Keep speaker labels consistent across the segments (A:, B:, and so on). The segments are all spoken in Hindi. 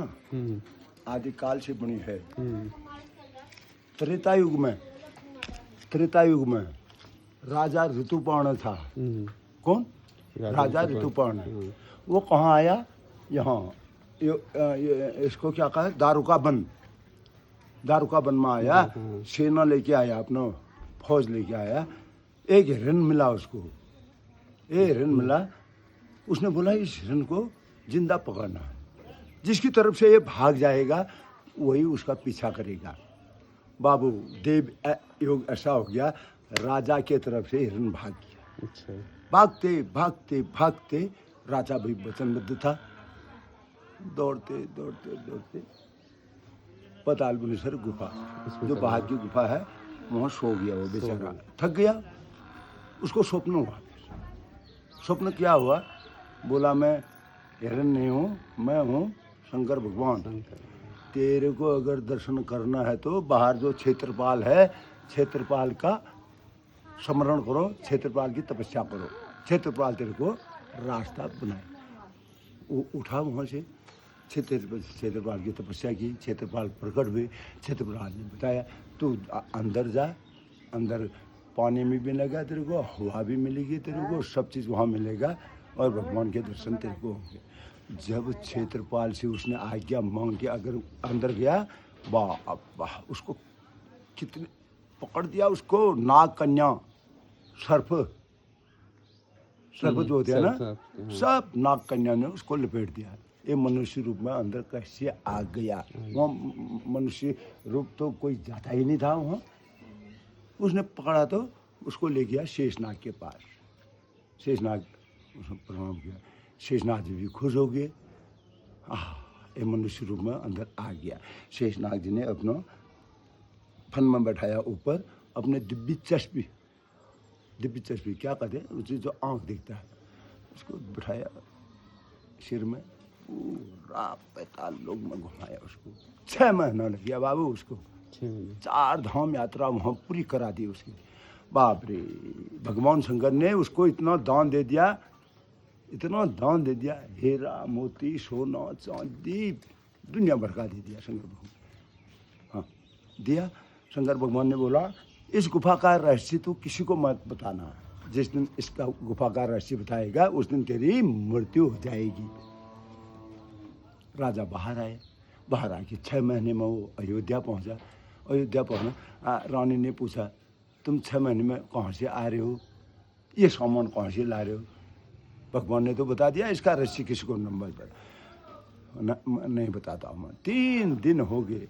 A: ना, आदिकाल से बनी है। त्रेता युग में राजा ऋतुपर्ण था। कौन? राजा ऋतुपर्ण। वो कहाँ आया? यहाँ इसको क्या कहा? दारुका वन में आया। सेना लेके आया, अपना फौज लेके आया। एक हिरन मिला उसको, उसने बोला इस हिरन को जिंदा पकड़ना, जिसकी तरफ से ये भाग जाएगा वही उसका पीछा करेगा। बाबू देव योग ऐसा हो गया, राजा के तरफ से हिरन भाग गया। अच्छा। भागते राजा भी वचनबद्ध था। दौड़ते पतालपुरेश्वर गुफा, जो बाहर की गुफा है, वहाँ सो गया वो बेचारा, थक गया। उसको स्वप्न हुआ। स्वप्न क्या हुआ? बोला मैं हिरन नहीं हूँ, मैं हूँ शंकर भगवान। तेरे को अगर दर्शन करना है तो बाहर जो क्षेत्रपाल है, क्षेत्रपाल का स्मरण करो, क्षेत्रपाल की तपस्या करो, क्षेत्रपाल तेरे को रास्ता बनाए। वो उठा वहाँ से, क्षेत्रपाल की तपस्या की, क्षेत्रपाल प्रकट हुए। क्षेत्रपाल ने बताया तू अंदर जा, अंदर पानी में भी मिलेगा तेरे को, हवा भी मिलेगी तेरे को, सब चीज़ वहाँ मिलेगा और भगवान के दर्शन तेरे को होंगे। जब क्षेत्रपाल से उसने आज्ञा मांग के अगर अंदर गया, वाह उसको कितने पकड़ दिया उसको। नाग कन्या सर्प जो होते हैं ना, सब नाग कन्या ने उसको लपेट दिया। ये मनुष्य रूप में अंदर कैसे आ गया? वहाँ मनुष्य रूप तो कोई जाता ही नहीं था वहाँ। उसने पकड़ा तो उसको ले गया शेषनाग के पास। शेषनाग उसने प्रणाम किया, शेषनाग जी भी खुश हो गए। ये मनुष्य रूप में अंदर आ गया। शेषनाग जी ने अपना फन में बैठाया ऊपर, अपने दिव्य चश्मी क्या कहते हैं उसे, जो आँख देखता है, उसको बैठाया सिर में, पूरा 45 लोग में घुमाया उसको। 6 महीना लग गया बाबू उसको। 4 धाम यात्रा वहाँ पूरी करा दी उसकी। बाप रे, भगवान शंकर ने उसको इतना दान दे दिया, हीरा मोती सोना चांदी दुनिया भर का दे दिया शंकर भगवान। हाँ दिया। शंकर भगवान ने बोला इस गुफा का रहस्य तू किसी को मत बताना, जिस दिन इसका गुफा का रहस्य बताएगा उस दिन तेरी मृत्यु हो जाएगी। राजा बाहर आके 6 महीने में वो अयोध्या पहुंचा। रानी ने पूछा तुम 6 महीने में कहाँ से आ रहे हो, ये सामान कहाँ से ला रहे हो? भगवान ने तो बता दिया, इसका रहस्य किसी को नंबर पर नहीं बताता हूँ मैं। 3 दिन हो गए,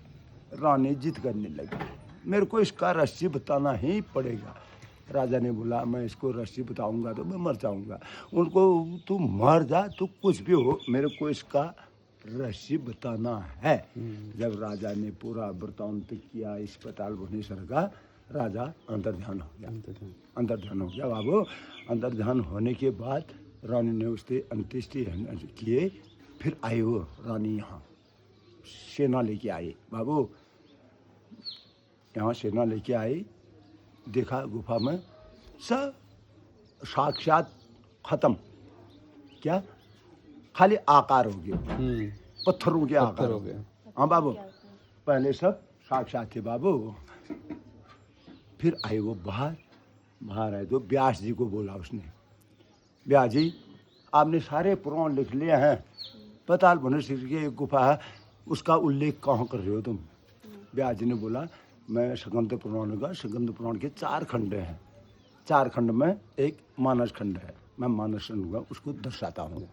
A: रानी जिद करने लगी, मेरे को इसका रहस्य बताना ही पड़ेगा। राजा ने बोला मैं इसको रहस्य बताऊंगा तो मैं मर जाऊंगा। उनको तू मर जा, तू कुछ भी हो, मेरे को इसका रहस्य बताना है। जब राजा ने पूरा वृत्तांत किया इस पताल भुवनेश्वर का, राजा अंतर्ध्यान हो गया बाबू। अंतर्ध्यान होने के बाद रानी ने उससे अंत्येष्टि किए। फिर आए वो रानी, यहाँ सेना लेके आए बाबू। यहाँ सेना लेके आई, देखा गुफा में सब साक्षात खत्म, क्या खाली आकार हो गए, पत्थरों के आकार हो गए। हाँ बाबू, पहले सब साक्षात थे बाबू। फिर आए वो बाहर आए तो व्यास जी को बोला उसने, व्यास जी आपने सारे पुराण लिख लिए हैं, पताल भुवनेश्वर की एक गुफा है, उसका उल्लेख कहाँ कर रहे हो तुम? व्यास जी ने बोला मैं स्कंद पुराण के 4 खंड हैं, 4 खंड में एक मानस खंड है, मैं मानस खंड का उसको दर्शाता हूँ।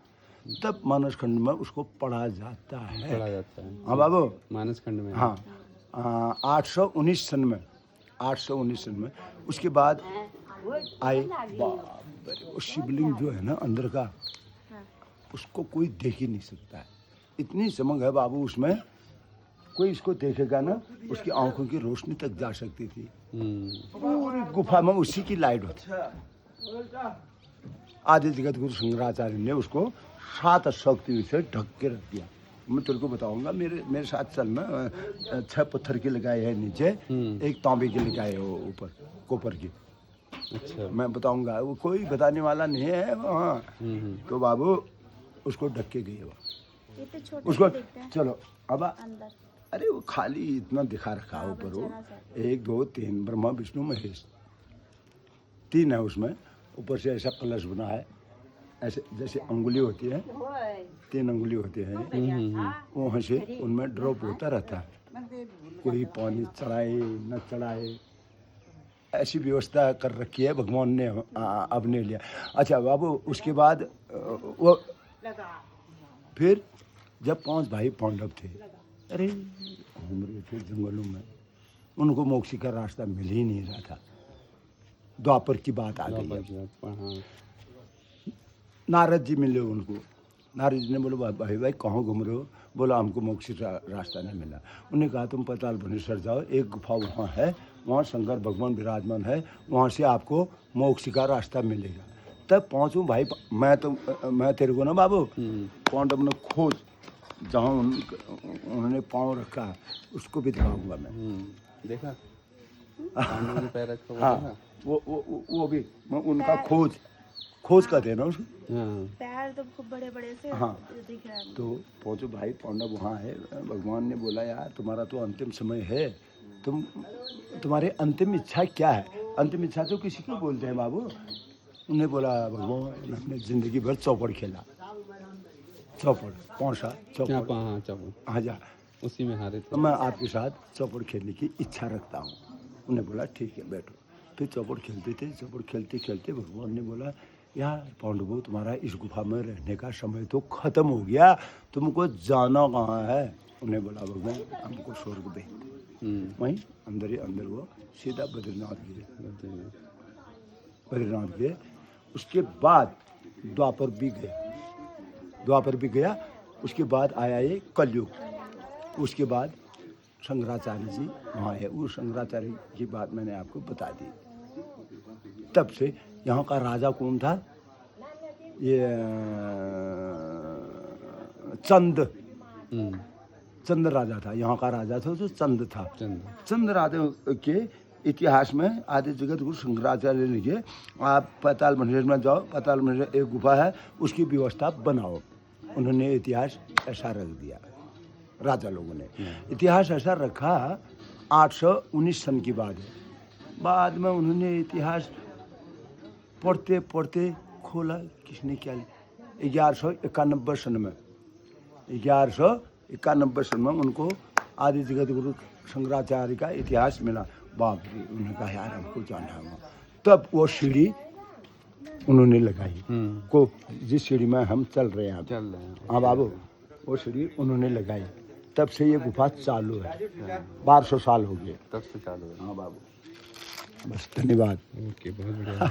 A: तब मानस खंड में उसको पढ़ा जाता है। हाँ बाबू,
B: मानस खंड में।
A: हाँ 819 सन में उसके बाद आए। वो शिवलिंग जो है ना अंदर का, उसको कोई देख ही नहीं सकता है, इतनी चमक है बाबू उसमें। कोई इसको देखेगा ना, उसकी आंखों की रोशनी तक जा सकती थी। पूरी गुफा में उसी की लाइट होती। आदि जगत गुरु शंकराचार्य ने उसको 7 शक्तियों से ढक के रख दिया। मैं तेरे को बताऊंगा, मेरे साथ चलना। 6 पत्थर की लगाए है नीचे, एक तांबे की लगाए है ऊपर, कॉपर की। अच्छा। मैं बताऊंगा, वो कोई बताने वाला नहीं है वहाँ। तो बाबू उसको ढक के गए।
B: इतने छोटे
A: उसको
B: से दिखते हैं
A: चलो अब
B: अंदर।
A: अरे वो खाली इतना दिखा रखा है ऊपर वो, 1 2 3 ब्रह्मा विष्णु महेश 3 है उसमें। ऊपर से ऐसा कलश बना है, ऐसे जैसे अंगुली होती है, 3 अंगुली होते हैं, वहाँ से उनमें ड्रॉप होता रहता है। कोई पानी चढ़ाए न चढ़ाए, ऐसी व्यवस्था कर रखी है भगवान ने अपने लिए। अच्छा बाबू, उसके बाद वो फिर जब 5 भाई पांडव थे, अरे घूम रहे थे जंगलों में, उनको मोक्ष का रास्ता मिल ही नहीं रहा था। द्वापर की बात आ गई। नारद जी मिले उनको। नारद जी ने बोला भाई कहाँ घूम रहे हो? बोला हमको मोक्ष का रास्ता नहीं मिला। उन्होंने कहा तुम पाताल भुवनेश्वर जाओ, एक गुफा वहाँ है, वहाँ शंकर भगवान विराजमान है, वहाँ से आपको मोक्ष का रास्ता मिलेगा। तब पहुँचूँ भाई, मैं तेरे को ना बाबू, पांडव ने खोज जहाँ उन्होंने पाँव रखा उसको भी दिखाऊंगा मैं।
C: देखा पांडव ने पैर रखा,
A: हाँ वो भी मैं उनका खोज कहते हैं ना उसको।
B: पैर तो खूब बड़े बड़े से
A: हाँ
B: दिख रहे हैं।
A: तो पहुँचो भाई, पांडव वहाँ है। भगवान ने बोला यार तुम्हारा तो अंतिम समय है, तुम्हारी अंतिम इच्छा क्या है? अंतिम इच्छा तो किसी को बोलते हैं बाबू। उन्होंने बोला भगवान अपने जिंदगी भर चौपड़ खेला। चौपड़ कौन सा चौपड़? हाँ जा,
C: उसी में हारे थे।
A: मैं आपके साथ चौपड़ खेलने की इच्छा रखता हूँ। उन्होंने बोला ठीक है बैठो। फिर चौपड़ खेलते थे। चौपड़ खेलते खेलते भगवान ने बोला यार पांडवों, तुम्हारा इस गुफा में रहने का समय तो खत्म हो गया, तुमको जाना कहाँ है? उन्हें बोला भगवान हमको स्वर्ग दे। वहीं अंदर ही अंदर वो सीधा बद्रीनाथ गए। उसके बाद द्वापर भी गया। उसके बाद आया ये कलयुग। उसके बाद शंकराचार्य जी वहाँ है। उस शंकराचार्य की बात मैंने आपको बता दी। तब से यहाँ का राजा कौन था? ये चंद राजा था। यहाँ का राजा था जो चंद था। चंद राजा के इतिहास में आदि जगत गुरु शंकराचार्य लिखे आप पाताल भुवनेश्वर में जाओ, पाताल भुवनेश्वर एक गुफा है, उसकी व्यवस्था बनाओ। उन्होंने इतिहास ऐसा रख दिया राजा लोगों ने। इतिहास ऐसा रखा 819 सन की बात है। बाद में उन्होंने इतिहास पढ़ते पढ़ते खोला, किसने क्या 1191 सन में 1191 सन में उनको आदि जगत गुरु शंकराचार्य का इतिहास मिला। बाप रे, उन्होंने कहा यार हमको जानना होगा। तब वो सीढ़ी उन्होंने लगाई को, जिस सीढ़ी में हम चल रहे हैं। हाँ बाबू, वो सीढ़ी उन्होंने लगाई। तब से ये गुफा चालू है। 1200 साल हो गए
C: तब से चालू है।
A: हाँ बाबू, बस धन्यवाद।
C: ओके, बहुत बढ़िया।